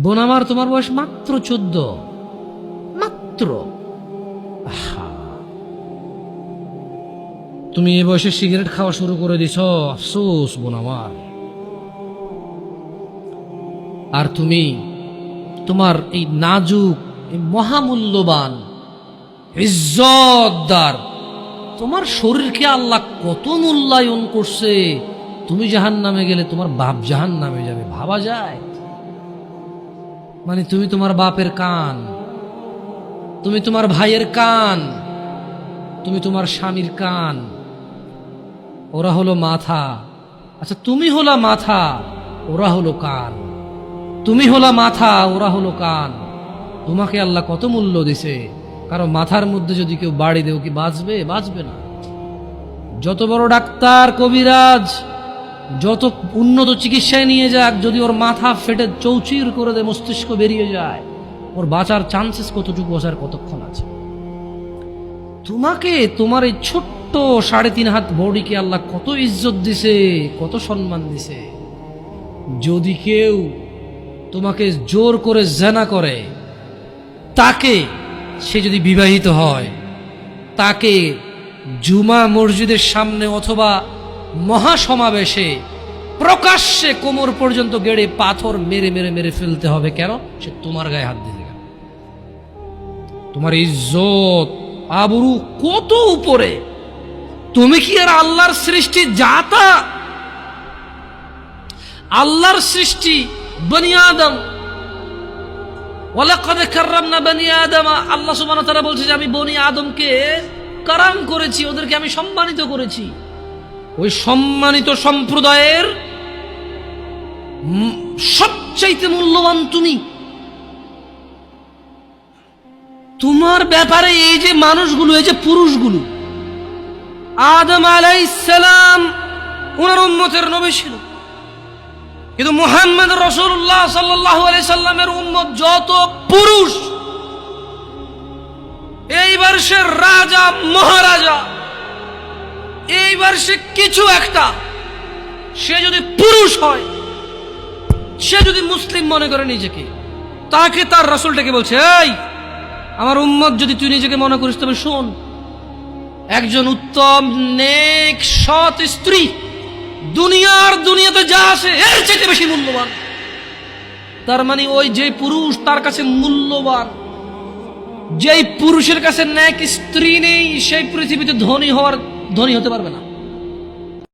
বোন আমার, তোমার বয়স মাত্র 14, মাত্র। তুমি এই বয়সে সিগারেট খাওয়া শুরু করে দিছ, আফসোস বোন আমার। আর তুমি তোমার এই নাজুক, এই মহামূল্যবান, ইজ্জতদার তোমার শরীরকে আল্লাহ কত মূল্যায়ন করছে। তুমি জাহান্নামে গেলে তোমার বাপ জাহান্নামে যাবে, ভাবা যায়? মানে তুমি তোমার বাপের কান, তুমি তোমার ভাইয়ের কান, তুমি তোমার স্বামীর কান, ওরা হলো মাথা। আচ্ছা, তুমি হলা মাথা, ওরা হলো কান। তুমি হলা মাথা, ওরা হলো কান। তোমাকে আল্লাহ কত মূল্য দিছে। কারণ মাথার মধ্যে যদি কেউ বাড়ি দেও, কি বাঁচবে? বাঁচবে না। যত বড় ডাক্তার, কবিরাজ, যত উন্নত চিকিৎসায় নিয়ে যাক, যদি ওর মাথা ফেটে চৌচির করে দেয়, মস্তিষ্ক বেরিয়ে যায়, ওর বাঁচার চান্সেস কতটুকু, বাঁচার কতক্ষণ আছে? তোমাকে, তোমার এই ছোট্ট 3.5 হাত বডিকে আল্লাহ কত ইজ্জত দিছে, কত সম্মান দিছে। যদি কেউ তোমাকে জোর করে জেনা করে, তাকে, সে যদি বিবাহিত হয়, তাকে জুমা মসজিদের সামনে অথবা মহাসমাবেশে প্রকাশ্যে কোমর পর্যন্ত গেড়ে পাথর মেরে মেরে মেরে ফেলতে হবে। কেন? সে তোমার গায়ে হাত দিতে গেল। তোমার ইজ্জত আবরু কত উপরে। তুমি কি আর আল্লাহর সৃষ্টি জাতা? আল্লাহর সৃষ্টি বনি আদম, ওয়ালাকাদ কাররামনা বনি আদম। আল্লাহ সুবহানাহু ওয়া তাআলা বলছে যে আমি বনি আদমকে কারাম করেছি, ওদেরকে আমি সম্মানিত করেছি। ওই সম্মানিত সম্প্রদায়ের সবচাইতে মূল্যবান তুমি। তোমার ব্যাপারে এই যে মানুষগুলো, এই যে পুরুষগুলো, আদম আলাইহিস সালাম ওনার উম্মতের নবী ছিল, কিন্তু মুহাম্মদ রাসূলুল্লাহ সাল্লাল্লাহু আলাইহি সাল্লামের উম্মত যত পুরুষ, এইবার সে রাজা মহারাজা, এইবার সে কিছু একটা, সে যদি পুরুষ হয়, সে যদি মুসলিম মনে করে নিজেকে, তাকে তার রাসূলটাকে বলছে, এই আমার উম্মত যদি তুই নিজেকে মনে করিস, তবে শোন, একজন উত্তম নেক সৎ স্ত্রী দুনিয়াতে যা আছে এর চেয়ে বেশি মূল্যবান। তার মানে ওই যে পুরুষ তার কাছে মূল্যবান, যেই পুরুষের কাছে নেক স্ত্রী নেই, সেই পৃথিবীতে ধনী হতে পারবে না।